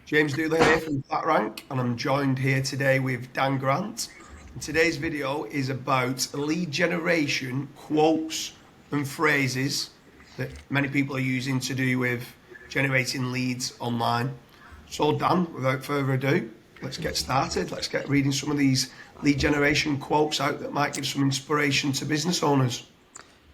James Dooley here from FatRank, and I'm joined here today with Dan Grant. And today's video is about lead generation quotes and phrases that many people are using to do with generating leads online. So, Dan, without further ado, let's get started. Let's get reading some of these lead generation quotes out that might give some inspiration to business owners.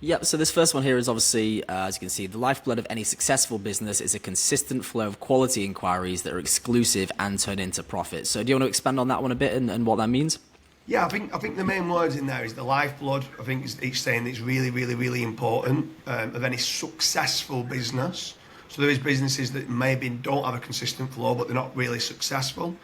Yep, so this first one here is obviously, as you can see, the lifeblood of any successful business is a consistent flow of quality inquiries that are exclusive and turn into profit. So do you want to expand on that one a bit and what that means? Yeah, I think the main words in there is the lifeblood. I think it's saying it's really important of any successful business. So there is businesses that maybe don't have a consistent flow, but they're not really successful.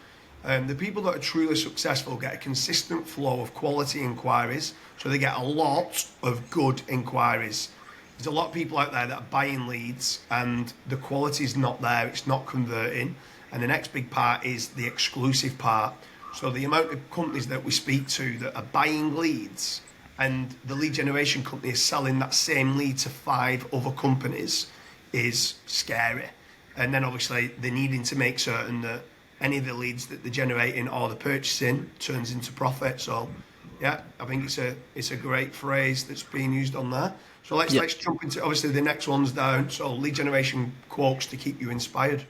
The people that are truly successful get a consistent flow of quality inquiries, so they get a lot of good inquiries. There's a lot of people out there that are buying leads and the quality is not there, it's not converting. And the next big part is the exclusive part. So the amount of companies that we speak to that are buying leads and the lead generation company is selling that same lead to 5 other companies is scary. And then obviously they're needing to make certain that any of the leads that they're generating or the purchasing turns into profit. So yeah, I think it's a great phrase that's being used on there. So let's jump into obviously the next one's down. So lead generation quotes to keep you inspired.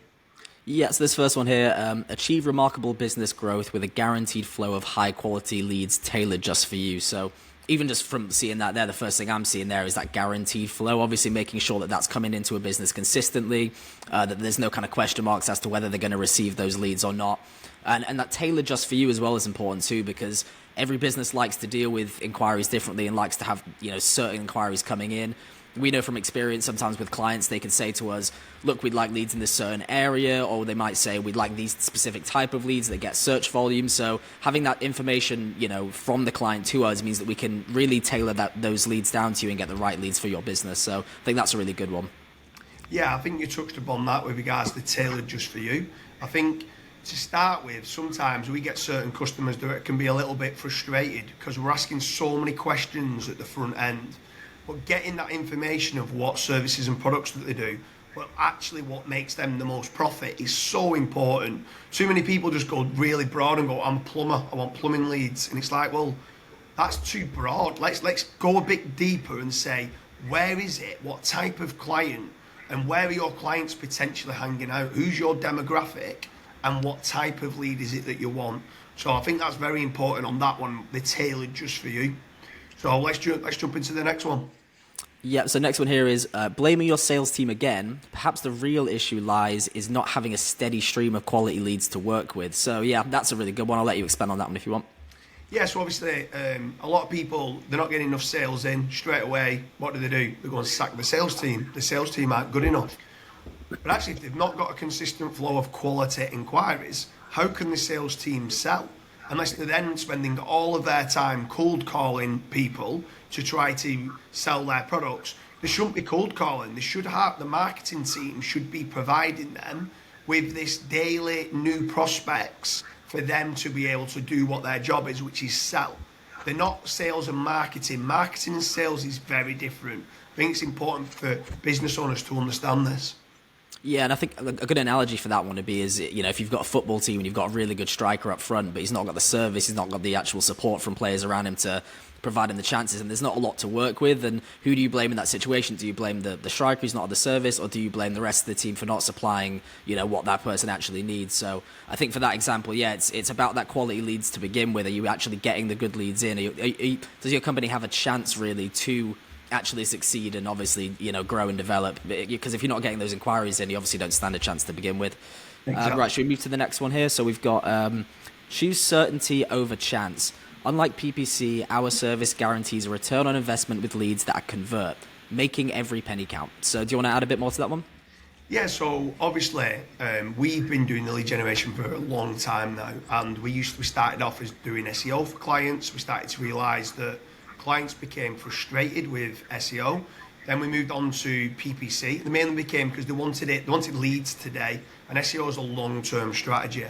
Yeah, so this first one here, achieve remarkable business growth with a guaranteed flow of high quality leads tailored just for you. So even just from seeing that there, the first thing I'm seeing there is that guaranteed flow, obviously making sure that that's coming into a business consistently, that there's no kind of question marks as to whether they're going to receive those leads or not. And that tailored just for you as well is important too, because every business likes to deal with inquiries differently and likes to have, certain inquiries coming in. We know from experience sometimes with clients, they can say to us, look, we'd like leads in this certain area, or they might say we'd like these specific type of leads that get search volume. So having that information, from the client to us means that we can really tailor those leads down to you and get the right leads for your business. So I think that's a really good one. Yeah, I think you touched upon that with regards to tailored just for you. I think to start with, sometimes we get certain customers that can be a little bit frustrated because we're asking so many questions at the front end. But getting that information of what services and products that they do, but actually what makes them the most profit is so important. Too many people just go really broad and go, I'm a plumber, I want plumbing leads. And it's like, well, that's too broad. Let's go a bit deeper and say, where is it? What type of client? And where are your clients potentially hanging out? Who's your demographic? And what type of lead is it that you want? So I think that's very important on that one. They're tailored just for you. So let's jump into the next one. Yeah, so next one here is blaming your sales team again. Perhaps the real issue lies is not having a steady stream of quality leads to work with. So yeah, that's a really good one. I'll let you expand on that one if you want. Yeah, so obviously a lot of people, they're not getting enough sales in straight away. What do? They go and sack the sales team. The sales team aren't good enough. But actually, if they've not got a consistent flow of quality inquiries, how can the sales team sell? Unless they're then spending all of their time cold calling people to try to sell their products. They shouldn't be cold calling. They should have, the marketing team should be providing them with this daily new prospects for them to be able to do what their job is, which is sell. They're not sales and marketing. Marketing and sales is very different. I think it's important for business owners to understand this. Yeah, and I think a good analogy for that one would be is, if you've got a football team and you've got a really good striker up front, but he's not got the service, he's not got the actual support from players around him to provide him the chances, and there's not a lot to work with, and who do you blame in that situation? Do you blame the striker who's not at the service, or do you blame the rest of the team for not supplying, what that person actually needs? So I think for that example, yeah, it's about that quality leads to begin with. Are you actually getting the good leads in? Does your company have a chance really to actually succeed and obviously grow and develop? Because if you're not getting those inquiries in, you obviously don't stand a chance to begin with. Exactly. Right, should we move to the next one here? So we've got choose certainty over chance. Unlike PPC, our service guarantees a return on investment with leads that convert, making every penny count. So do you want to add a bit more to that one? Yeah, so obviously we've been doing the lead generation for a long time now, and we started off as doing SEO for clients. We started to realise that clients became frustrated with SEO. Then we moved on to PPC. They mainly became because they wanted leads today, and SEO is a long-term strategy.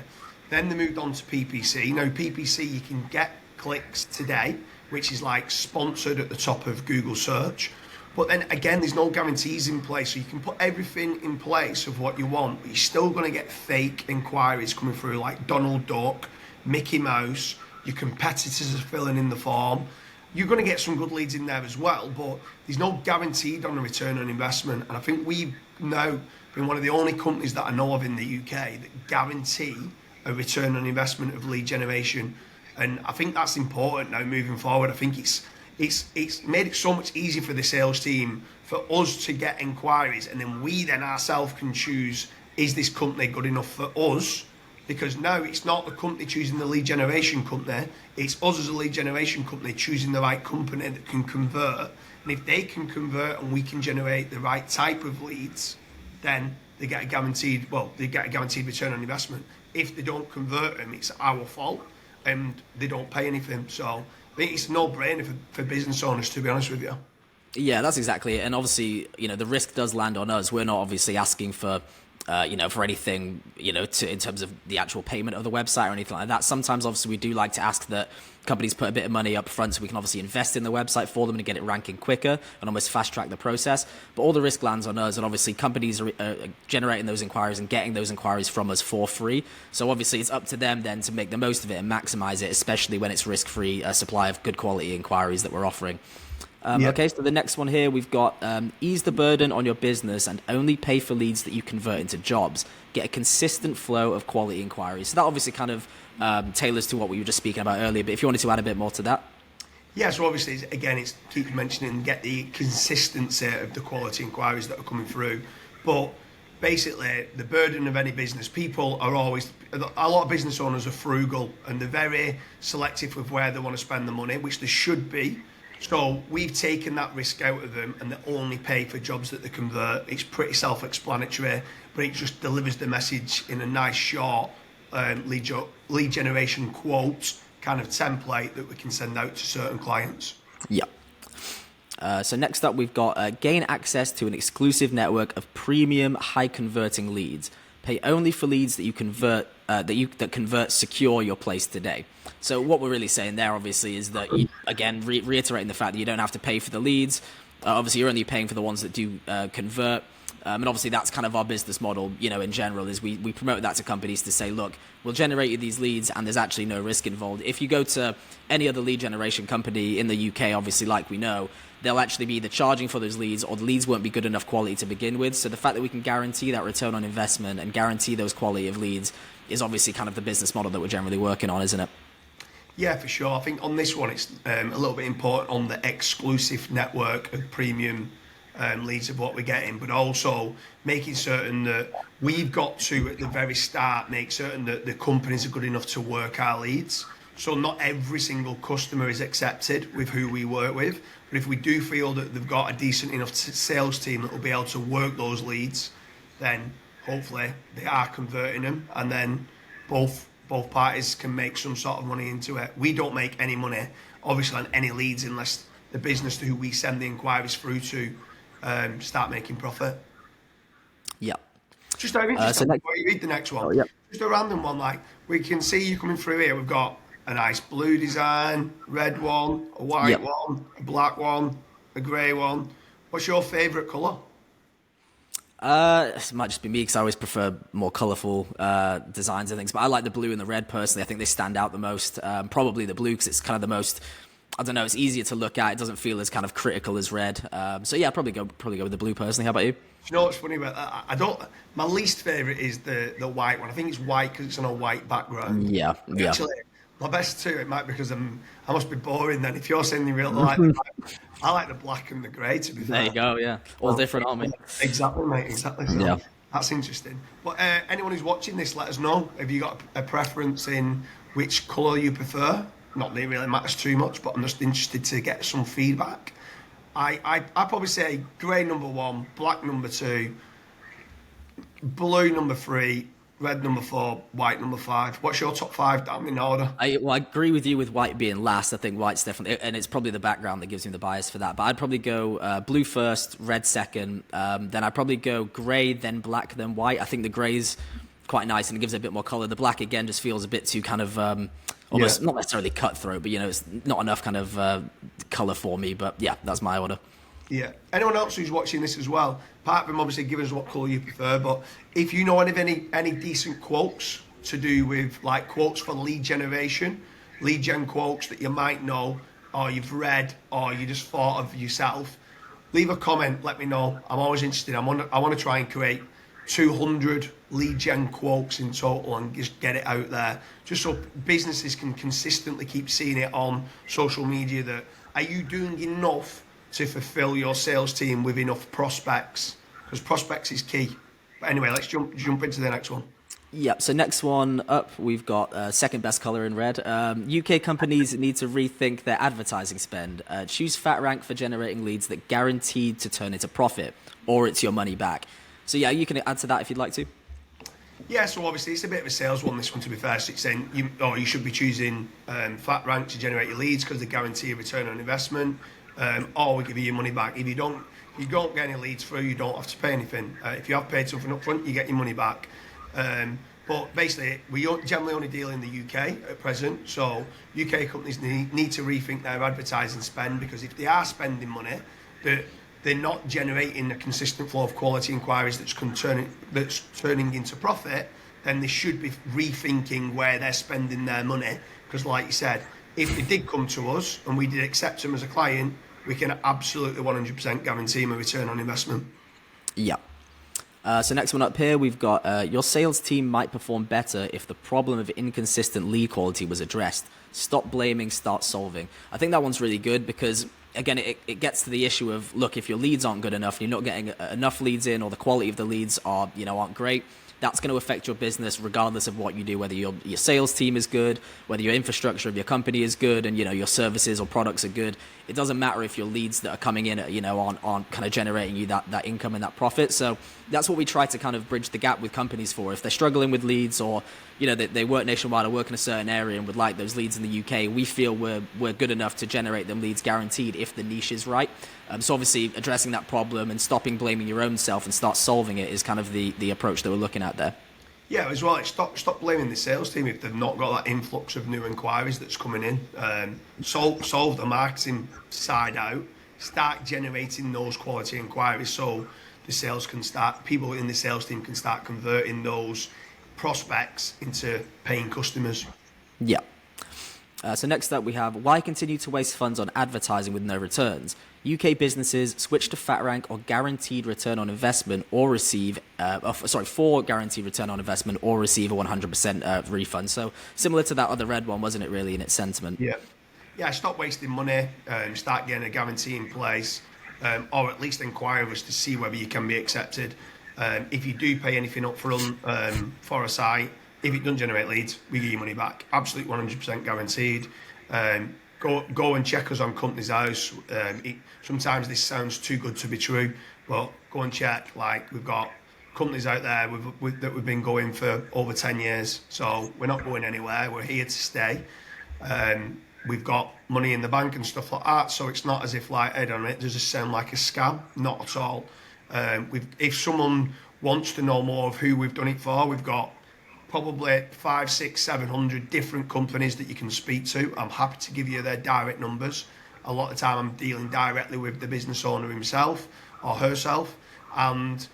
Then they moved on to PPC. Now PPC, you can get clicks today, which is like sponsored at the top of Google search. But then again, there's no guarantees in place. So you can put everything in place of what you want, but you're still going to get fake inquiries coming through like Donald Duck, Mickey Mouse, your competitors are filling in the form. You're going to get some good leads in there as well, but there's no guaranteed on a return on investment. And I think we've now been one of the only companies that I know of in the UK that guarantee a return on investment of lead generation. And I think that's important now moving forward. I think it's made it so much easier for the sales team for us to get inquiries, and then we then ourselves can choose, is this company good enough for us? Because now it's not the company choosing the lead generation company, it's us as a lead generation company choosing the right company that can convert. And if they can convert and we can generate the right type of leads, then they get a guaranteed return on investment. If they don't convert them, it's our fault and they don't pay anything. So I think it's a no-brainer for business owners, to be honest with you. Yeah, that's exactly it. And obviously, the risk does land on us. We're not obviously asking for for anything, in terms of the actual payment of the website or anything like that. Sometimes, obviously, we do like to ask that companies put a bit of money up front so we can obviously invest in the website for them and get it ranking quicker and almost fast track the process. But all the risk lands on us, and obviously companies are generating those inquiries and getting those inquiries from us for free. So obviously it's up to them then to make the most of it and maximize it, especially when it's risk-free supply of good quality inquiries that we're offering. Okay, so the next one here, we've got ease the burden on your business and only pay for leads that you convert into jobs. Get a consistent flow of quality inquiries. So that obviously kind of tailors to what we were just speaking about earlier, but if you wanted to add a bit more to that. Yeah, so obviously, it's keep mentioning, get the consistency of the quality inquiries that are coming through. But basically, the burden of any business, people are always, a lot of business owners are frugal and they're very selective with where they want to spend the money, which they should be. So we've taken that risk out of them and they only pay for jobs that they convert. It's pretty self-explanatory, but it just delivers the message in a nice short lead generation quote kind of template that we can send out to certain clients. Yeah. So next up, we've got gain access to an exclusive network of premium, high-converting leads. Pay only for leads that you convert, that convert secure your place today. So what we're really saying there, obviously, is that, reiterating the fact that you don't have to pay for the leads. Obviously, you're only paying for the ones that do convert. And obviously, that's kind of our business model, in general, is we promote that to companies to say, look, we'll generate you these leads and there's actually no risk involved. If you go to any other lead generation company in the UK, obviously, like we know, they'll actually be either charging for those leads or the leads won't be good enough quality to begin with. So the fact that we can guarantee that return on investment and guarantee those quality of leads is obviously kind of the business model that we're generally working on, isn't it? Yeah, for sure. I think on this one, it's a little bit important on the exclusive network of premium leads of what we're getting, but also making certain that we've got to, at the very start, make certain that the companies are good enough to work our leads. So not every single customer is accepted with who we work with, but if we do feel that they've got a decent enough sales team that will be able to work those leads, then hopefully they are converting them, and then both parties can make some sort of money into it. We don't make any money, obviously, on any leads unless the business to who we send the inquiries through to start making profit. Yeah. Just out of interest, before you read the next one, just a random one, like we can see you coming through here. We've got a nice blue design, red one, a white one, a black one, a grey one. What's your favourite colour? It might just be me because I always prefer more colourful designs and things, but I like the blue and the red personally. I think they stand out the most. Probably the blue because it's kind of the most, I don't know, it's easier to look at. It doesn't feel as kind of critical as red. So yeah, probably go with the blue personally. How about you? You know what's funny about that? My least favourite is the white one. I think it's white because it's on a white background. Yeah. Actually, my best two, it might be because I must be boring then. If you're saying you really like I like the black and the grey, to be fair. There you go, yeah. All different, aren't we? Exactly, mate, exactly. So yeah. That's interesting. But anyone who's watching this, let us know. Have you got a preference in which colour you prefer? Not that it really matters too much, but I'm just interested to get some feedback. I probably say grey number 1, black number 2, blue number 3, red number 4, white number 5. What's your top 5, Dan, in order? I agree with you with white being last. I think white's definitely, and it's probably the background that gives me the bias for that. But I'd probably go blue first, red second. Then I'd probably go grey, then black, then white. I think the grey's quite nice and it gives it a bit more colour. The black, again, just feels a bit too kind of almost not necessarily cutthroat, but it's not enough kind of colour for me. But yeah, that's my order. Yeah. Anyone else who's watching this as well, apart from obviously giving us what colour you prefer, but if you know any decent quotes to do with like quotes for lead generation, lead gen quotes that you might know or you've read or you just thought of yourself, leave a comment, let me know. I'm always interested. I want to try and create 200 lead gen quotes in total and just get it out there just so businesses can consistently keep seeing it on social media that are you doing enough to fulfill your sales team with enough prospects, because prospects is key. But anyway, let's jump into the next one. Yep. So next one up, we've got second best color in red. UK companies need to rethink their advertising spend. Choose FatRank for generating leads that guaranteed to turn into profit, or it's your money back. So yeah, you can add to that if you'd like to. Yeah, so obviously it's a bit of a sales one, this one, to be fair. So it's saying you should be choosing FatRank to generate your leads because they guarantee a return on investment, or we give you your money back. If you don't get any leads through, you don't have to pay anything. If you have paid something up front, you get your money back. But basically, we generally only deal in the UK at present, so UK companies need to rethink their advertising spend, because if they are spending money, they're not generating a consistent flow of quality inquiries that's turning into profit, then they should be rethinking where they're spending their money. Because like you said, if they did come to us and we did accept them as a client, we can absolutely 100% guarantee them a return on investment. Yeah. So next one up here, we've got your sales team might perform better if the problem of inconsistent lead quality was addressed. Stop blaming, start solving. I think that one's really good because, again, it gets to the issue of, look, if your leads aren't good enough, you're not getting enough leads in, or the quality of the leads aren't great, that's going to affect your business regardless of what you do, whether your sales team is good, whether your infrastructure of your company is good, and your services or products are good. It doesn't matter if your leads that are coming in aren't kind of generating you that income and that profit. So that's what we try to kind of bridge the gap with companies for. If they're struggling with leads, or they work nationwide or work in a certain area and would like those leads in the UK, we feel we're good enough to generate them leads guaranteed if the niche is right. So obviously addressing that problem and stopping blaming your own self and start solving it is kind of the approach that we're looking at there. Yeah, as well, stop blaming the sales team if they've not got that influx of new inquiries that's coming in. Solve the marketing side out, start generating those quality inquiries so people in the sales team can start converting those prospects into paying customers. Yeah. So next up we have, why continue to waste funds on advertising with no returns? UK businesses switch to FatRank or guaranteed return on investment or receive, for guaranteed return on investment or receive a 100% refund. So similar to that other red one, wasn't it really, in its sentiment? Yeah, stop wasting money, start getting a guarantee in place, or at least inquire us to see whether you can be accepted. If you do pay anything up front for a site, if it doesn't generate leads, we give you money back. Absolute 100% guaranteed. Go and check us on Company's House. Sometimes this sounds too good to be true, but go and check. Like, we've got companies out there that we've been going for over 10 years, so we're not going anywhere. We're here to stay. We've got money in the bank and stuff like that, so it's not as if, like, I don't know, it does just sound like a scam. Not at all. If someone wants to know more of who we've done it for, we've got probably 500, 600, 700 different companies that you can speak to. I'm happy to give you their direct numbers. A lot of the time I'm dealing directly with the business owner himself or herself, and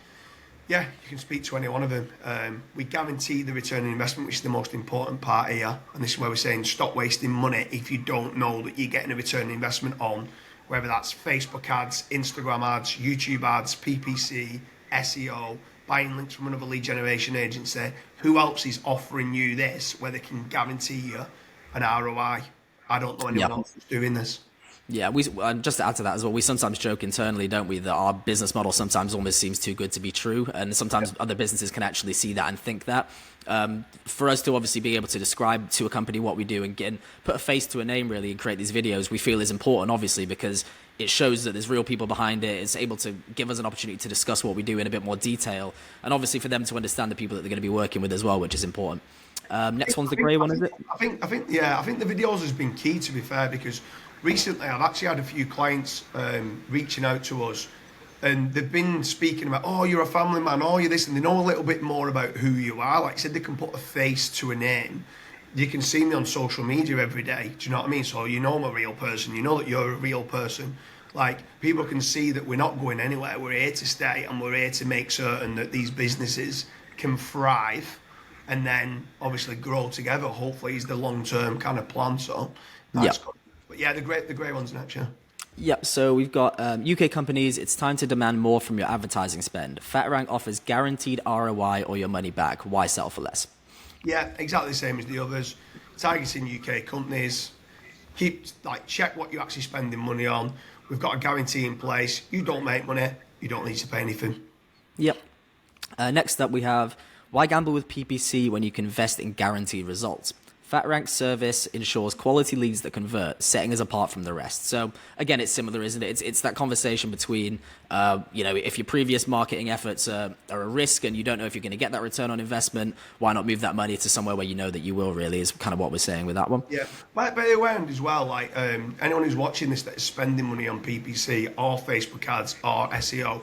yeah, you can speak to any one of them. We guarantee the return on investment, which is the most important part here, and this is where we're saying stop wasting money if you don't know that you're getting a return on investment on, whether that's Facebook ads, Instagram ads, YouTube ads, PPC, SEO, buying links from another lead generation agency. Who else is offering you this where they can guarantee you an ROI? I don't know anyone else that's doing this. Yeah, we just to add to that as well, we sometimes joke internally, don't we, that our business model sometimes almost seems too good to be true, and sometimes other businesses can actually see that and think that. For us to obviously be able to describe to a company what we do and put a face to a name really and create these videos, we feel is important, obviously, because it shows that there's real people behind it. It's able to give us an opportunity to discuss what we do in a bit more detail, and obviously for them to understand the people that they're going to be working with as well, which is important. Next one's the grey one, is it? I think the videos has been key, to be fair, because recently I've actually had a few clients reaching out to us, and they've been speaking about, oh, you're a family man, oh, you're this, and they know a little bit more about who you are. Like I said, they can put a face to a name. You can see me on social media every day, do you know what I mean? So you know I'm a real person, you know that you're a real person. Like, people can see that we're not going anywhere. We're here to stay, and we're here to make certain that these businesses can thrive and then obviously grow together. Hopefully, is the long-term kind of plan. So that's Yep. good. But yeah, the great ones next, yeah. Yep, so we've got UK companies. It's time to demand more from your advertising spend. FatRank offers guaranteed ROI or your money back. Why sell for less? Yeah, exactly the same as the others. Targeting UK companies. Check what you're actually spending money on. We've got a guarantee in place. You don't make money, you don't need to pay anything. Yep. Next up, we have why gamble with PPC when you can invest in guaranteed results? FatRank service ensures quality leads that convert, setting us apart from the rest. So again, it's similar, isn't it? It's that conversation between, if your previous marketing efforts are a risk and you don't know if you're going to get that return on investment, why not move that money to somewhere where you know that you will really, is kind of what we're saying with that one. Yeah, by the way, and as well, anyone who's watching this that is spending money on PPC or Facebook ads or SEO,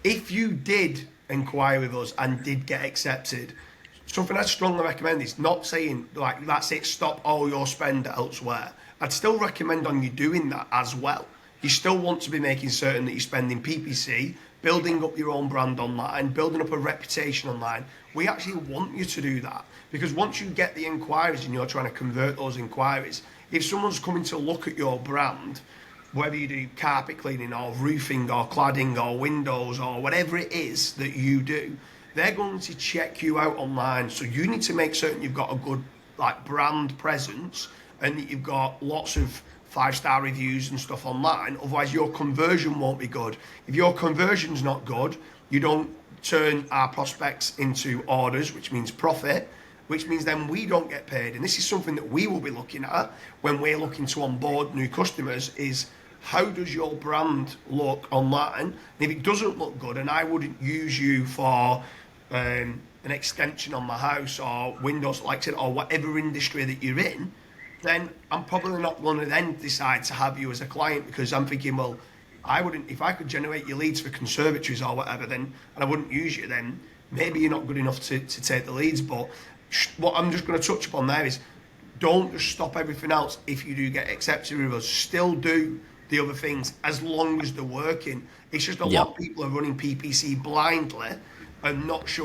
if you did inquire with us and did get accepted, something I'd strongly recommend is not saying like that's it, stop all your spend elsewhere. I'd still recommend on you doing that as well. You still want to be making certain that you're spending PPC, building up your own brand online, building up a reputation online. We actually want you to do that, because once you get the inquiries and you're trying to convert those inquiries, if someone's coming to look at your brand, whether you do carpet cleaning or roofing or cladding or windows or whatever it is that you do, they're going to check you out online. So you need to make certain you've got a good brand presence and that you've got lots of 5-star reviews and stuff online. Otherwise, your conversion won't be good. If your conversion's not good, you don't turn our prospects into orders, which means profit, which means then we don't get paid. And this is something that we will be looking at when we're looking to onboard new customers is, how does your brand look online? And if it doesn't look good, and I wouldn't use you for an extension on my house or windows, like I said, or whatever industry that you're in, then I'm probably not going to then decide to have you as a client, because I'm thinking, well, I wouldn't, if I could generate your leads for conservatories or whatever, then, and I wouldn't use you, then maybe you're not good enough to take the leads. But what I'm just going to touch upon there is, don't just stop everything else if you do get accepted with us. Still do the other things as long as they're working. It's just a lot of people are running PPC blindly and not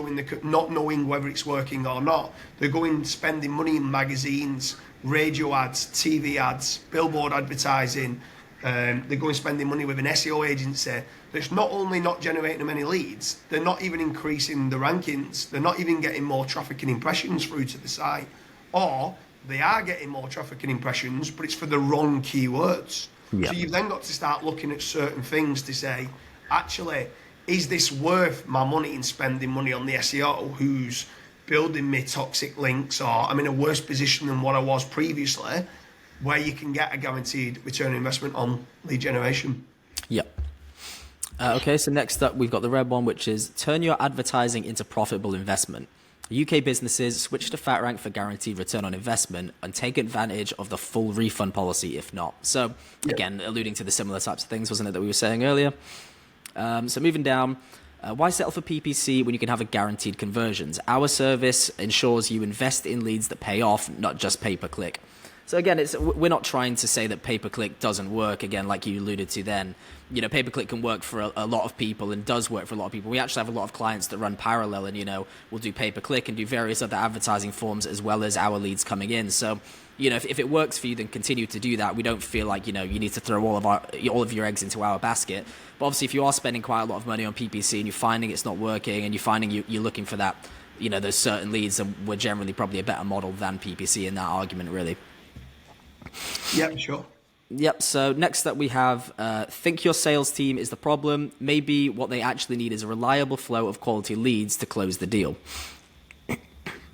not knowing whether it's working or not. They're going spending money in magazines, radio ads, TV ads, billboard advertising. They're going spending money with an SEO agency that's not only not generating them any leads, they're not even increasing the rankings. They're not even getting more traffic and impressions through to the site. Or they are getting more traffic and impressions, but it's for the wrong keywords. So you've then got to start looking at certain things to say, actually, is this worth my money in spending money on the SEO who's building me toxic links, or I'm in a worse position than what I was previously, where you can get a guaranteed return on investment on lead generation. Yep. Okay, so next up, we've got the red one, which is turn your advertising into profitable investment. UK businesses switch to FatRank for guaranteed return on investment and take advantage of the full refund policy if not. So again, alluding to the similar types of things, wasn't it, that we were saying earlier? So moving down, why settle for PPC when you can have a guaranteed conversions? Our service ensures you invest in leads that pay off, not just pay-per-click. So again, we're not trying to say that pay-per-click doesn't work. Again, like you alluded to then, pay-per-click can work for a lot of people and does work for a lot of people. We actually have a lot of clients that run parallel and, we'll do pay-per-click and do various other advertising forms as well as our leads coming in. So, if it works for you, then continue to do that. We don't feel like, you need to throw all of your eggs into our basket. But obviously, if you are spending quite a lot of money on PPC and you're finding it's not working and you're finding you're looking for that, those certain leads, then we're generally probably a better model than PPC in that argument, really. Yeah, sure. Yep, so next up we have think your sales team is the problem. Maybe what they actually need is a reliable flow of quality leads to close the deal.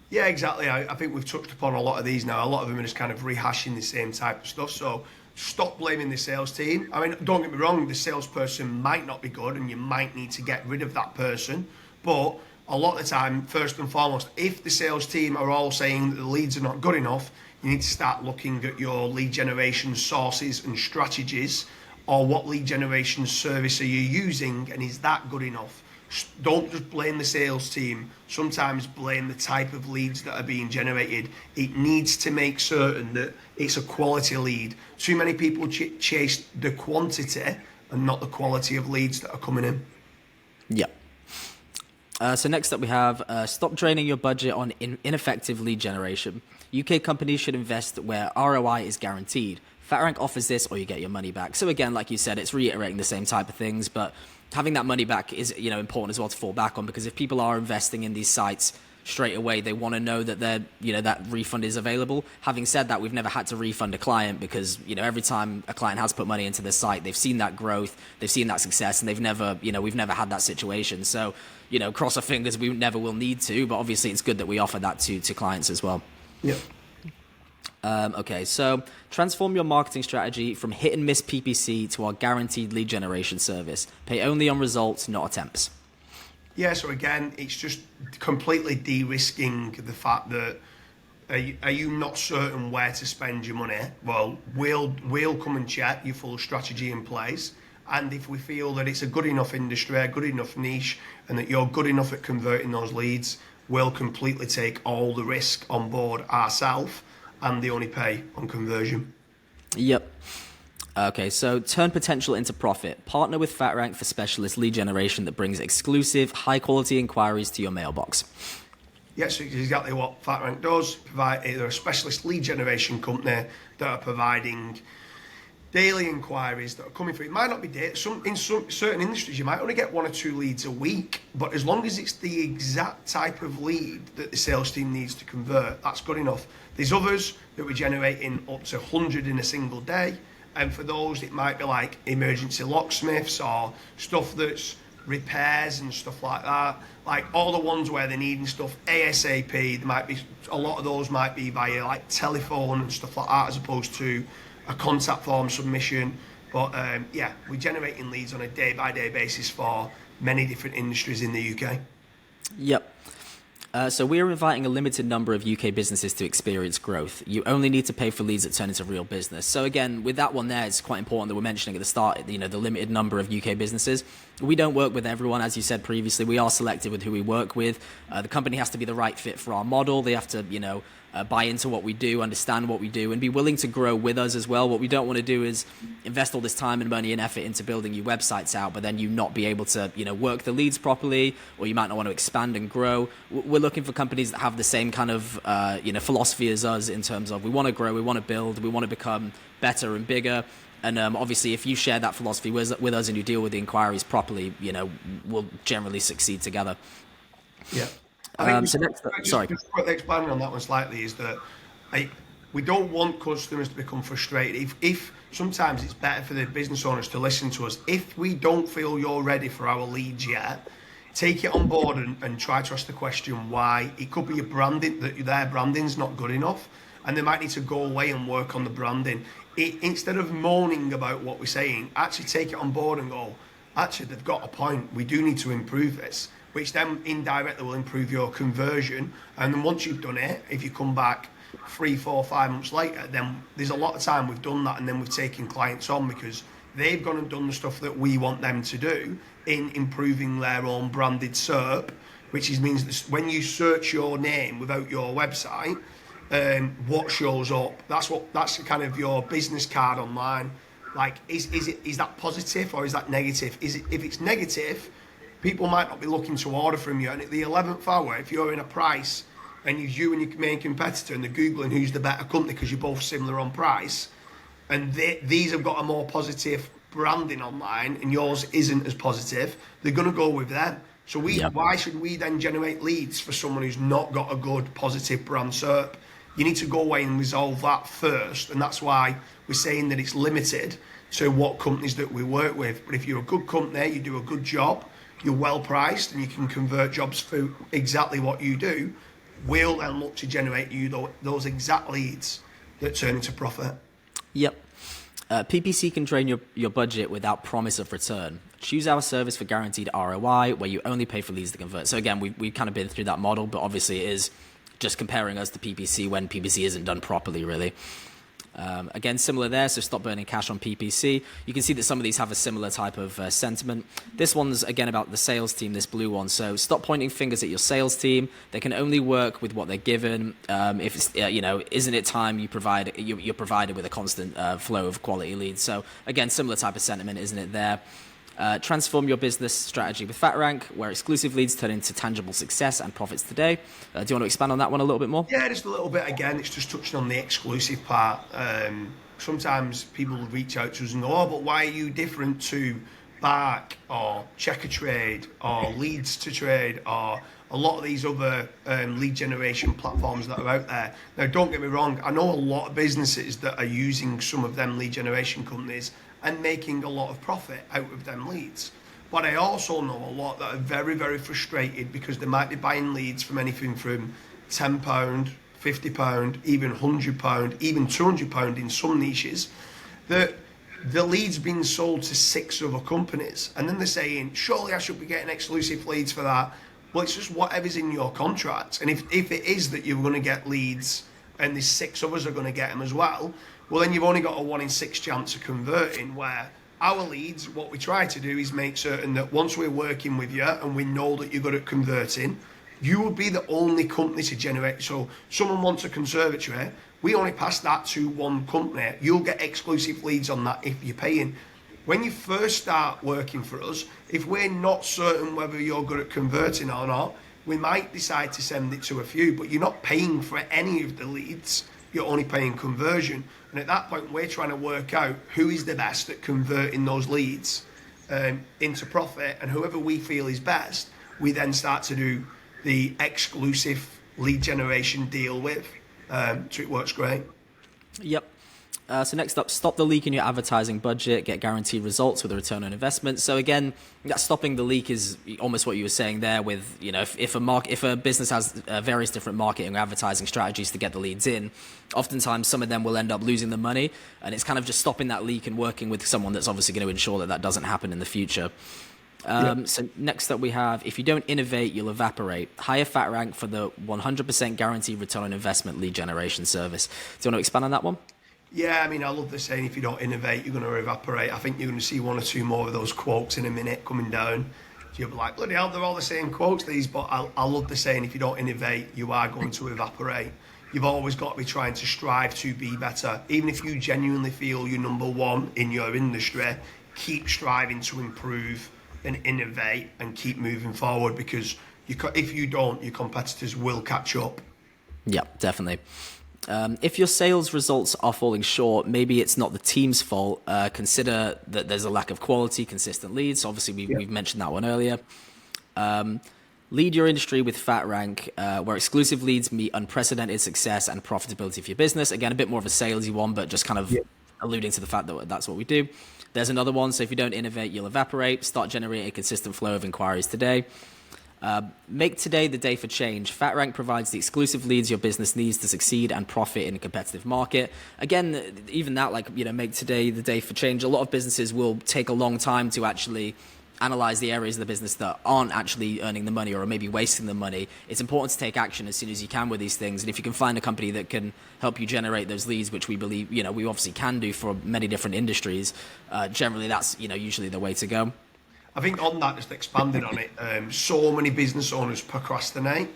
Yeah, exactly. I think we've touched upon a lot of these now. A lot of them are just kind of rehashing the same type of stuff. So stop blaming the sales team. I mean, don't get me wrong, the salesperson might not be good and you might need to get rid of that person. But a lot of the time, first and foremost, if the sales team are all saying that the leads are not good enough, you need to start looking at your lead generation sources and strategies, or what lead generation service are you using, and is that good enough? Don't just blame the sales team. Sometimes blame the type of leads that are being generated. It needs to make certain that it's a quality lead. Too many people chase the quantity and not the quality of leads that are coming in. Yeah. So next up we have stop draining your budget on ineffective lead generation. UK companies should invest where ROI is guaranteed. FatRank offers this or you get your money back. So again, like you said, it's reiterating the same type of things, but having that money back is, important as well to fall back on, because if people are investing in these sites straight away, they want to know that that refund is available. Having said that, we've never had to refund a client because, every time a client has put money into the site, they've seen that growth, they've seen that success, and we've never had that situation. So, cross our fingers, we never will need to, but obviously it's good that we offer that to clients as well. Yeah. Okay, so transform your marketing strategy from hit and miss PPC to our guaranteed lead generation service. Pay only on results, not attempts. Yeah, so again, it's just completely de-risking the fact that are you not certain where to spend your money? Well, we'll come and check your full strategy in place. And if we feel that it's a good enough industry, a good enough niche, and that you're good enough at converting those leads, we'll completely take all the risk on board ourselves, and they only pay on conversion. Yep. Okay, so turn potential into profit. Partner with FatRank for specialist lead generation that brings exclusive, high-quality inquiries to your mailbox. Yeah, so it's exactly what FatRank does. They're a specialist lead generation company that are providing daily inquiries that are coming through. It might not be daily. In some certain industries, you might only get 1 or 2 leads a week, but as long as it's the exact type of lead that the sales team needs to convert, that's good enough. There's others that we're generating up to 100 in a single day. And for those, it might be like emergency locksmiths or stuff that's repairs and stuff like that. Like all the ones where they're needing stuff ASAP, there might be a lot of those might be via like telephone and stuff like that, as opposed to a contact form submission. But we're generating leads on a day-by-day basis for many different industries in the UK. Yep. So we are inviting a limited number of UK businesses to experience growth. You only need to pay for leads that turn into real business. So again, with that one there, it's quite important that we're mentioning at the start, the limited number of UK businesses. We don't work with everyone, as you said previously. We are selective with who we work with. The company has to be the right fit for our model. They have to, buy into what we do, understand what we do, and be willing to grow with us as well. What we don't want to do is invest all this time and money and effort into building your websites out, but then you not be able to, work the leads properly, or you might not want to expand and grow. We're looking for companies that have the same kind of, philosophy as us in terms of we want to grow, we want to build, we want to become better and bigger. And obviously, if you share that philosophy with us and you deal with the inquiries properly, we'll generally succeed together. Yeah. Just quickly expanding on that one slightly is that we don't want customers to become frustrated. If sometimes it's better for the business owners to listen to us. If we don't feel you're ready for our leads yet, take it on board and try to ask the question why. It could be your branding, that their branding's not good enough, and they might need to go away and work on the branding. Instead of moaning about what we're saying, actually take it on board and go, actually, they've got a point. We do need to improve this, which then indirectly will improve your conversion. And then once you've done it, if you come back 3, 4, 5 months later, then there's a lot of time we've done that, and then we've taken clients on because they've gone and done the stuff that we want them to do in improving their own branded SERP, which means that when you search your name without your website, what shows up, that's kind of your business card online. Like, is that positive or is that negative? If it's negative, people might not be looking to order from you. And at the 11th hour, if you're in a price and you and your main competitor and they're Googling who's the better company because you're both similar on price, and these have got a more positive branding online and yours isn't as positive, they're going to go with them. So why should we then generate leads for someone who's not got a good positive brand SERP? You need to go away and resolve that first, and that's why we're saying that it's limited to what companies that we work with. But if you're a good company, you do a good job, you're well priced, and you can convert jobs through exactly what you do, we'll then look to generate you those exact leads that turn into profit. Yep. PPC can drain your budget without promise of return. Choose our service for guaranteed ROI, where you only pay for leads to convert. So again, we've kind of been through that model, but obviously it is just comparing us to PPC when PPC isn't done properly, really. Again, similar there, so stop burning cash on PPC. You can see that some of these have a similar type of sentiment. This one's, again, about the sales team, this blue one. So stop pointing fingers at your sales team. They can only work with what they're given. If it's, isn't it time you're provided with a constant flow of quality leads? So, again, similar type of sentiment, isn't it there? Transform your business strategy with FatRank, where exclusive leads turn into tangible success and profits today. Do you want to expand on that one a little bit more? Yeah, just a little bit. Again, it's just touching on the exclusive part. Sometimes people will reach out to us and go, oh, but why are you different to Bark or Checker Trade or Leads to Trade or a lot of these other lead generation platforms that are out there? Now, don't get me wrong, I know a lot of businesses that are using some of them lead generation companies and making a lot of profit out of them leads. But I also know a lot that are very, very frustrated because they might be buying leads from anything from £10, £50, even £100, even £200 in some niches, that the lead's being sold to 6 other companies. And then they're saying, surely I should be getting exclusive leads for that. Well, it's just whatever's in your contract. And if it is that you're going to get leads and there's 6 others are going to get them as well, well, then you've only got a 1 in 6 chance of converting, where our leads, what we try to do is make certain that once we're working with you and we know that you're good at converting, you will be the only company to generate. So someone wants a conservatory, we only pass that to one company. You'll get exclusive leads on that if you're paying. When you first start working for us, if we're not certain whether you're good at converting or not, we might decide to send it to a few, but you're not paying for any of the leads. You're only paying conversion. And at that point, we're trying to work out who is the best at converting those leads into profit. And whoever we feel is best, we then start to do the exclusive lead generation deal with. So it works great. Yep. So next up, stop the leak in your advertising budget, get guaranteed results with a return on investment. So again, that stopping the leak is almost what you were saying there with, if a business has various different marketing or advertising strategies to get the leads in, oftentimes some of them will end up losing the money, and it's kind of just stopping that leak and working with someone that's obviously going to ensure that that doesn't happen in the future. So next up we have, if you don't innovate, you'll evaporate. Hire FatRank for the 100% guaranteed return on investment lead generation service. Do you want to expand on that one? Yeah, I mean, I love the saying, if you don't innovate, you're going to evaporate. I think you're going to see 1 or 2 more of those quotes in a minute coming down. You'll be like, bloody hell, they're all the same quotes, these. But I love the saying, if you don't innovate, you are going to evaporate. You've always got to be trying to strive to be better. Even if you genuinely feel you're number 1 in your industry, keep striving to improve and innovate and keep moving forward, because if you don't, your competitors will catch up. Yeah, definitely. If your sales results are falling short, maybe it's not the team's fault. Consider that there's a lack of quality, consistent leads. Obviously, we've mentioned that one earlier. Lead your industry with FatRank, where exclusive leads meet unprecedented success and profitability for your business. Again, a bit more of a salesy one, but just kind of alluding to the fact that that's what we do. There's another one. So if you don't innovate, you'll evaporate. Start generating a consistent flow of inquiries today. Make today the day for change. FatRank provides the exclusive leads your business needs to succeed and profit in a competitive market. Again, even that, make today the day for change. A lot of businesses will take a long time to actually analyze the areas of the business that aren't actually earning the money or are maybe wasting the money. It's important to take action as soon as you can with these things. And if you can find a company that can help you generate those leads, which we believe, we obviously can do for many different industries, generally that's, usually the way to go. I think on that, just expanding on it, so many business owners procrastinate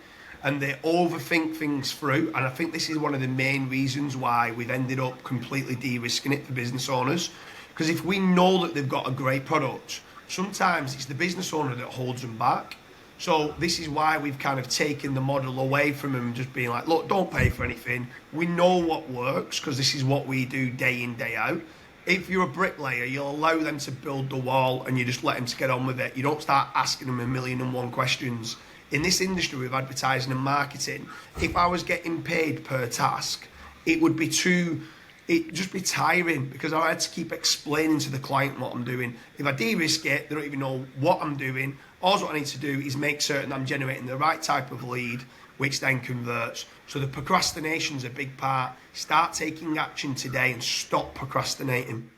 and they overthink things through. And I think this is one of the main reasons why we've ended up completely de-risking it for business owners. Because if we know that they've got a great product, sometimes it's the business owner that holds them back. So this is why we've kind of taken the model away from them, just being like, look, don't pay for anything. We know what works because this is what we do day in, day out. If you're a bricklayer, you'll allow them to build the wall and you just let them to get on with it. You don't start asking them 1,000,001 questions. In this industry with advertising and marketing, if I was getting paid per task, it'd just be tiring because I had to keep explaining to the client what I'm doing. If I de-risk it, they don't even know what I'm doing. All what I need to do is make certain I'm generating the right type of lead, which then converts. So the procrastination's a big part. Start taking action today and stop procrastinating.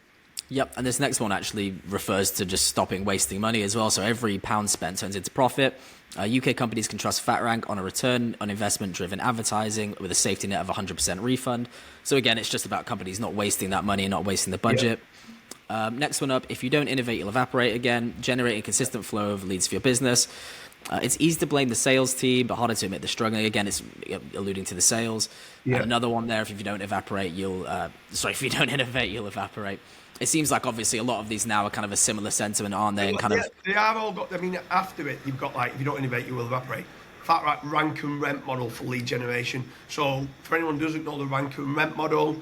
Yep, and this next one actually refers to just stopping wasting money as well. So every pound spent turns into profit. UK companies can trust FatRank on a return on investment driven advertising with a safety net of 100% refund. So again, it's just about companies not wasting that money and not wasting the budget. Next one up, if you don't innovate, you'll evaporate again. Generating a consistent flow of leads for your business. It's easy to blame the sales team, but harder to admit they're struggling. Again, it's alluding to the sales. Yeah. And another one there, if you don't evaporate, if you don't innovate, you'll evaporate. It seems like obviously a lot of these now are kind of a similar sentiment, aren't they? And kind of they have all got. I mean, after it, you've got like if you don't innovate, you will evaporate. Rank and rent model for lead generation. So for anyone who doesn't know the rank and rent model,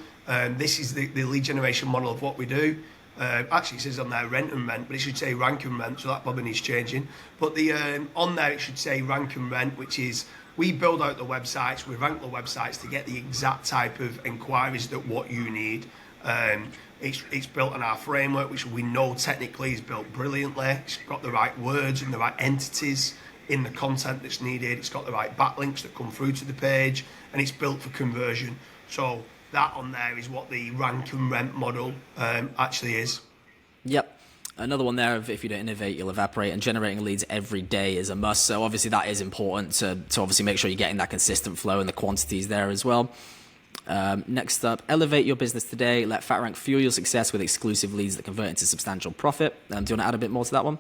this is the lead generation model of what we do. Actually, it says on there rent and rent, but it should say rank and rent, so that probably needs changing. But the on there it should say rank and rent, which is we build out the websites, we rank the websites to get the exact type of inquiries that what you need. It's built on our framework, which we know technically is built brilliantly. It's got the right words and the right entities in the content that's needed. It's got the right backlinks that come through to the page, and it's built for conversion. So that on there is what the rank and rent model actually is. Yep. Another one there of if you don't innovate, you'll evaporate, and generating leads every day is a must. So obviously that is important to obviously make sure you're getting that consistent flow and the quantities there as well. Next up, elevate your business today. Let FatRank fuel your success with exclusive leads that convert into substantial profit. Do you want to add a bit more to that one?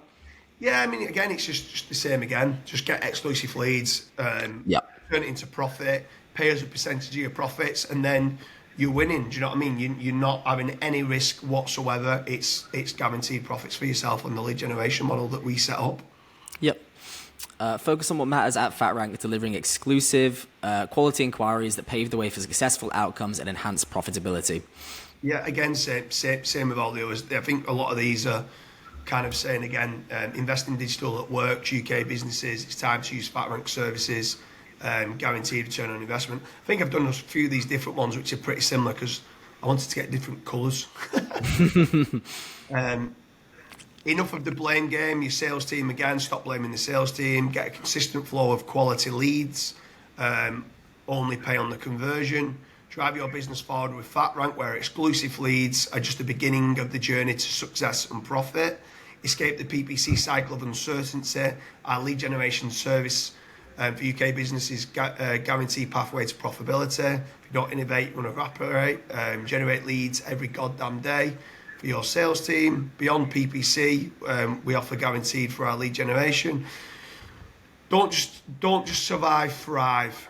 Yeah, I mean, again, it's just the same again. Just get exclusive leads, turn it into profit, pay us a percentage of your profits, and then you're winning. Do you know what I mean? You're not having any risk whatsoever. It's guaranteed profits for yourself on the lead generation model that we set up. Yep. Focus on what matters at FatRank, delivering exclusive quality inquiries that pave the way for successful outcomes and enhance profitability. Yeah, again, same with all the others. I think a lot of these are kind of saying, again, invest in digital that works, UK businesses, it's time to use FatRank services, guaranteed return on investment. I think I've done a few of these different ones which are pretty similar because I wanted to get different colours. Enough of the blame game. Your sales team, again, stop blaming the sales team. Get a consistent flow of quality leads. Only pay on the conversion. Drive your business forward with FatRank, where exclusive leads are just the beginning of the journey to success and profit. Escape the PPC cycle of uncertainty. Our lead generation service for UK businesses guarantee pathway to profitability. If you don't innovate, you're going to evaporate. Generate leads every goddamn day for your sales team. Beyond PPC, we offer guaranteed for our lead generation. Don't just survive, thrive.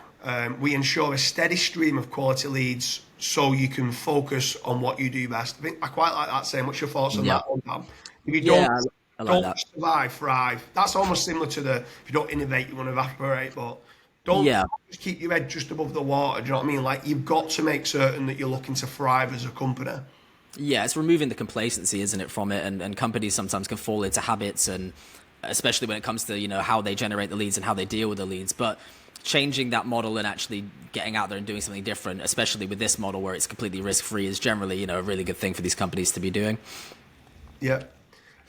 We ensure a steady stream of quality leads so you can focus on what you do best. I quite like that saying. What's your thoughts on that one, Dan? If you don't survive, thrive. That's almost similar to the if you don't innovate, you want to evaporate. But don't just keep your head just above the water. Do you know what I mean? Like, you've got to make certain that you're looking to thrive as a company. Yeah, it's removing the complacency, isn't it, from it? And companies sometimes can fall into habits, and especially when it comes to, how they generate the leads and how they deal with the leads. But changing that model and actually getting out there and doing something different, especially with this model where it's completely risk-free, is generally, a really good thing for these companies to be doing. Yeah.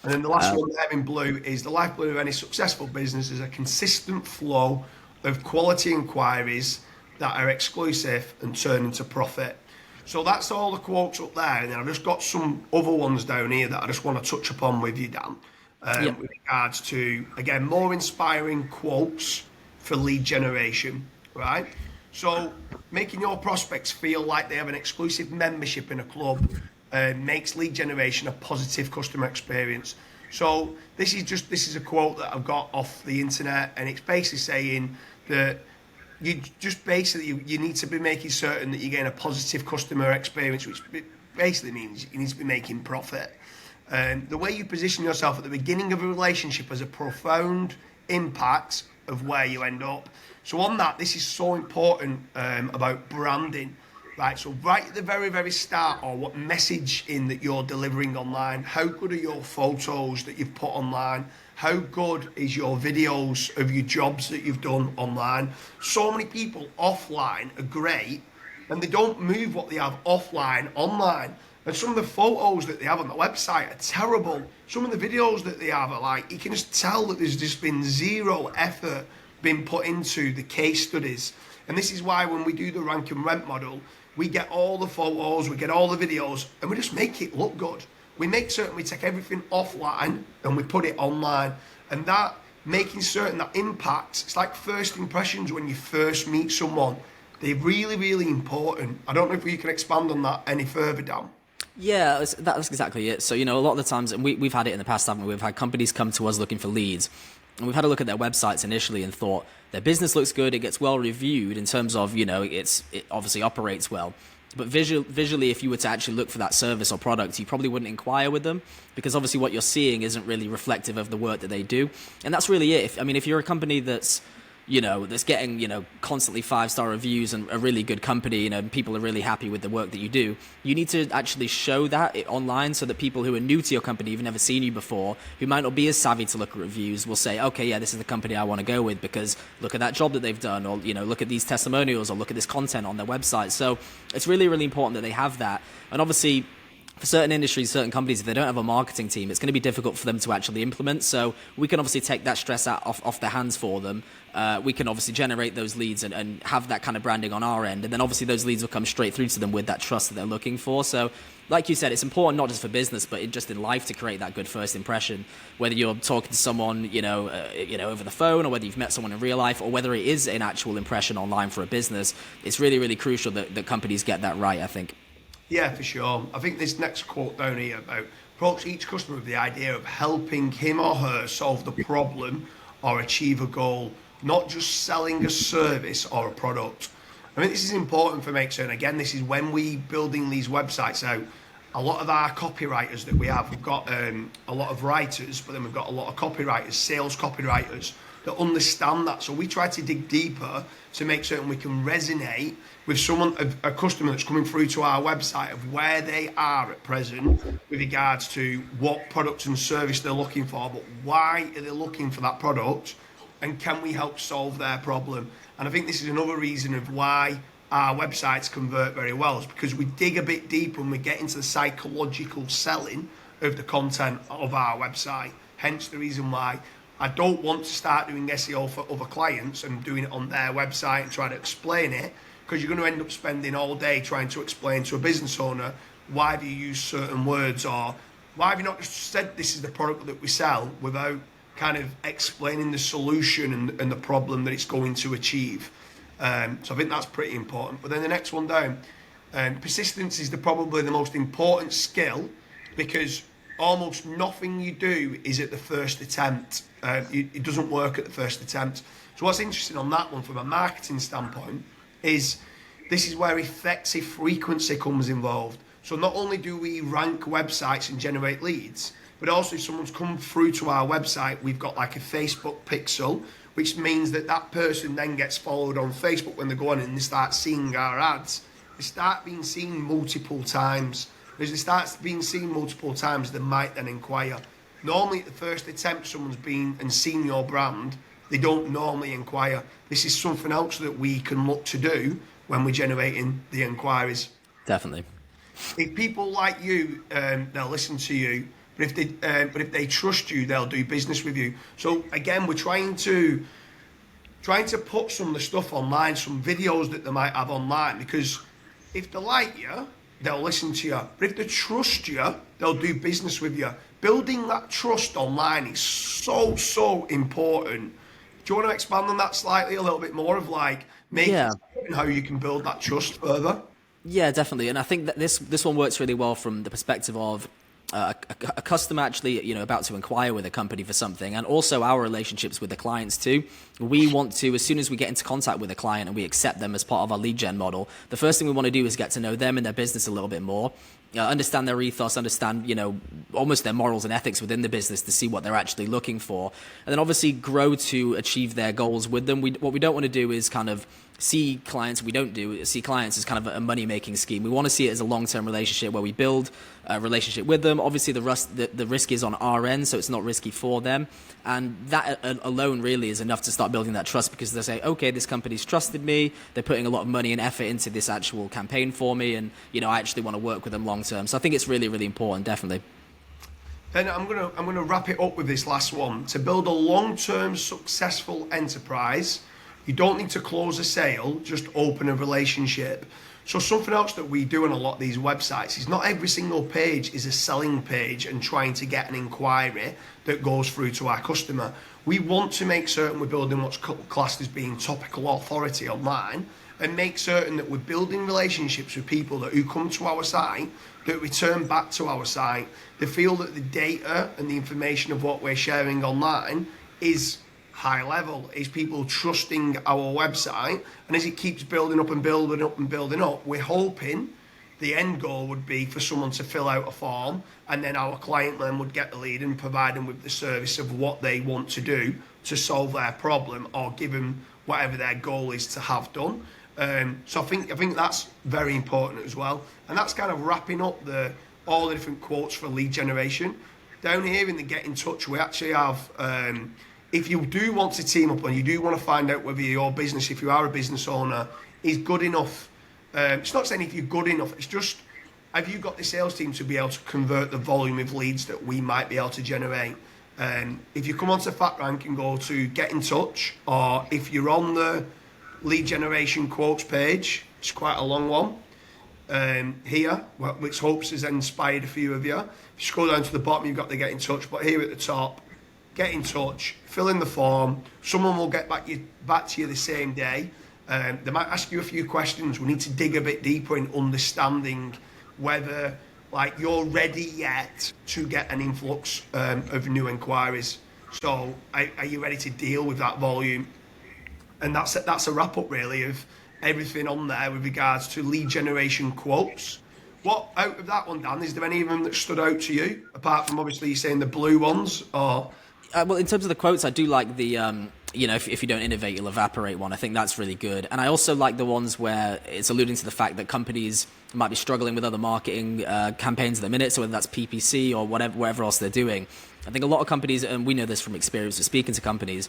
And then the last one there in blue is the lifeblood of any successful business is a consistent flow of quality inquiries that are exclusive and turn into profit. So that's all the quotes up there, and then I've just got some other ones down here that I just want to touch upon with you, Dan, with regards to, again, more inspiring quotes for lead generation, right? So making your prospects feel like they have an exclusive membership in a club makes lead generation a positive customer experience. So this is a quote that I've got off the internet, and it's basically saying that you need to be making certain that you're getting a positive customer experience, which basically means you need to be making profit. The way you position yourself at the beginning of a relationship has a profound impact of where you end up. So on that, this is so important about branding, right? So right at the very, very start, or what message that you're delivering online, how good are your photos that you've put online? How good is your videos of your jobs that you've done online? So many people offline are great, and they don't move what they have offline online. And some of the photos that they have on the website are terrible. Some of the videos that they have are like, you can just tell that there's just been zero effort being put into the case studies. And this is why when we do the rank and rent model, we get all the photos, we get all the videos, and we just make it look good. we make certain we take everything offline and we put it online. And that, making certain that impacts, it's like first impressions when you first meet someone. They're really, really important. I don't know if you can expand on that any further, Dan. Yeah, that's exactly it. So, a lot of the times, and we've had it in the past, haven't we? We've had companies come to us looking for leads, and we've had a look at their websites initially and thought their business looks good, it gets well reviewed in terms of, it obviously operates well. But visually, if you were to actually look for that service or product, you probably wouldn't inquire with them, because obviously what you're seeing isn't really reflective of the work that they do. And that's really it. If you're a company that's getting, constantly 5-star reviews and a really good company, and people are really happy with the work that you do, you need to actually show that online so that people who are new to your company, who've never seen you before, who might not be as savvy to look at reviews, will say, okay, yeah, this is the company I want to go with because look at that job that they've done, or, look at these testimonials, or look at this content on their website. So it's really, really important that they have that. And obviously, for certain industries, certain companies, if they don't have a marketing team, it's going to be difficult for them to actually implement. So we can obviously take that stress off their hands for them. We can obviously generate those leads and have that kind of branding on our end. And then obviously those leads will come straight through to them with that trust that they're looking for. So like you said, it's important not just for business, but just in life to create that good first impression. Whether you're talking to someone, over the phone, or whether you've met someone in real life, or whether it is an actual impression online for a business, it's really, really crucial that companies get that right, I think. Yeah, for sure. I think this next quote down here about approach each customer with the idea of helping him or her solve the problem or achieve a goal, not just selling a service or a product. I mean, this is important for make certain. Again, this is when we building these websites out. A lot of our copywriters that we have, we've got a lot of writers, but then we've got a lot of copywriters, sales copywriters that understand that. So we try to dig deeper to make certain we can resonate with someone, a customer that's coming through to our website, of where they are at present with regards to what product and service they're looking for, but why are they looking for that product, and can we help solve their problem? And I think this is another reason of why our websites convert very well, is because we dig a bit deeper and we get into the psychological selling of the content of our website. Hence the reason why I don't want to start doing SEO for other clients and doing it on their website and trying to explain it, because you're going to end up spending all day trying to explain to a business owner why have you used certain words, or why have you not just said this is the product that we sell, without kind of explaining the solution and the problem that it's going to achieve. So I think that's pretty important. But then the next one down, persistence is probably the most important skill, because almost nothing you do is at the first attempt. It doesn't work at the first attempt. So what's interesting on that one from a marketing standpoint is this is where effective frequency comes involved. So not only do we rank websites and generate leads, but also if someone's come through to our website, we've got like a Facebook pixel, which means that that person then gets followed on Facebook when they go on and they start seeing our ads. They start being seen multiple times. As they start being seen multiple times, they might then inquire. Normally at the first attempt someone's been and seen your brand, they don't normally inquire. This is something else that we can look to do when we're generating the inquiries. Definitely. If people like you, they'll listen to you. But if they trust you, they'll do business with you. So again, we're trying to put some of the stuff online, some videos that they might have online, because if they like you, they'll listen to you. But if they trust you, they'll do business with you. Building that trust online is so important. Do you want to expand on that slightly, a little bit more, of like making how you can build that trust further? Yeah, definitely. And I think that this one works really well from the perspective of a customer actually, about to inquire with a company for something, and also our relationships with the clients too. We want to, as soon as we get into contact with a client and we accept them as part of our lead gen model, the first thing we want to do is get to know them and their business a little bit more, understand their ethos, understand, almost their morals and ethics within the business to see what they're actually looking for, and then obviously grow to achieve their goals with them. What we don't want to do is kind of see clients as kind of a money-making scheme. We want to see it as a long-term relationship where we build a relationship with them. Obviously, the risk is on our end, so it's not risky for them. And that alone really is enough to start building that trust, because they say, okay, this company's trusted me. They're putting a lot of money and effort into this actual campaign for me, and I actually want to work with them long-term. So I think it's really, really important, definitely. Then I'm gonna wrap it up with this last one. To build a long-term successful enterprise, You don't need to close a sale, just open a relationship. So something else that we do on a lot of these websites is not every single page is a selling page and trying to get an inquiry that goes through to our customer. We want to make certain we're building what's classed as being topical authority online, and make certain that we're building relationships with people who come to our site, that return back to our site. They feel that the data and the information of what we're sharing online is high level, is people trusting our website. And as it keeps building up and building up and building up, we're hoping the end goal would be for someone to fill out a form, and then our client then would get the lead and provide them with the service of what they want to do to solve their problem, or give them whatever their goal is to have done. So I think that's very important as well. And that's kind of wrapping up all the different quotes for lead generation. Down here in the get in touch, we actually have, if you do want to team up and you do want to find out whether your business, if you are a business owner, is good enough. It's not saying if you're good enough, it's just, have you got the sales team to be able to convert the volume of leads that we might be able to generate? If you come onto FatRank and go to get in touch, or if you're on the lead generation quotes page, it's quite a long one here, which hopes has inspired a few of you. If you scroll down to the bottom, you've got the get in touch, but here at the top, get in touch, fill in the form, someone will get back to you the same day. They might ask you a few questions. We need to dig a bit deeper in understanding whether you're ready yet to get an influx of new inquiries. So are you ready to deal with that volume? And that's a wrap up really of everything on there with regards to lead generation quotes. What out of that one, Dan, is there any of them that stood out to you, apart from obviously you saying the blue ones? Or well, in terms of the quotes, I do like the if you don't innovate, you'll evaporate one. I think that's really good. And I also like the ones where it's alluding to the fact that companies might be struggling with other marketing campaigns at the minute, so whether that's PPC or whatever else they're doing. I think a lot of companies, and we know this from experience of speaking to companies,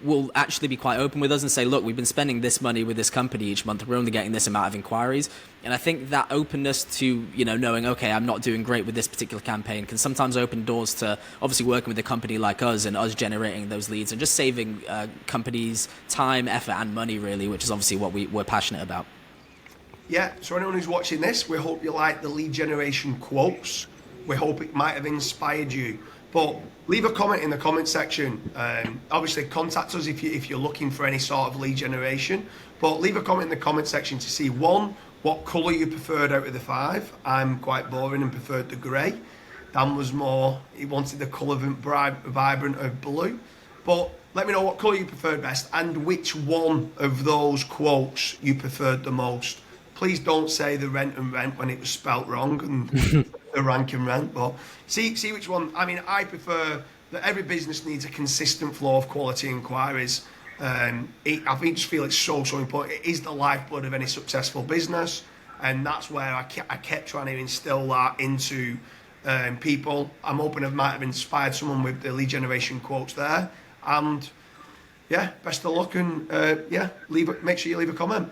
will actually be quite open with us and say, look, we've been spending this money with this company each month, we're only getting this amount of inquiries. And I think that openness to, knowing, okay, I'm not doing great with this particular campaign, can sometimes open doors to obviously working with a company like us and us generating those leads and just saving companies time, effort and money really, which is obviously what we're passionate about. Yeah, so anyone who's watching this, we hope you like the lead generation quotes. We hope it might have inspired you. But leave a comment in the comment section. Obviously, contact us if you're looking for any sort of lead generation. But leave a comment in the comment section to see, one, what colour you preferred out of the 5. I'm quite boring and preferred the grey. Dan was more, he wanted the colour vibrant of blue. But let me know what colour you preferred best and which one of those quotes you preferred the most. Please don't say the rent and rent when it was spelt wrong and the rank and rent, but see which one. I mean, I prefer that every business needs a consistent flow of quality inquiries. I just feel it's so important. It is the lifeblood of any successful business, and that's where I kept trying to instill that into people. I'm hoping I might have inspired someone with the lead generation quotes there. And yeah, best of luck, and make sure you leave a comment.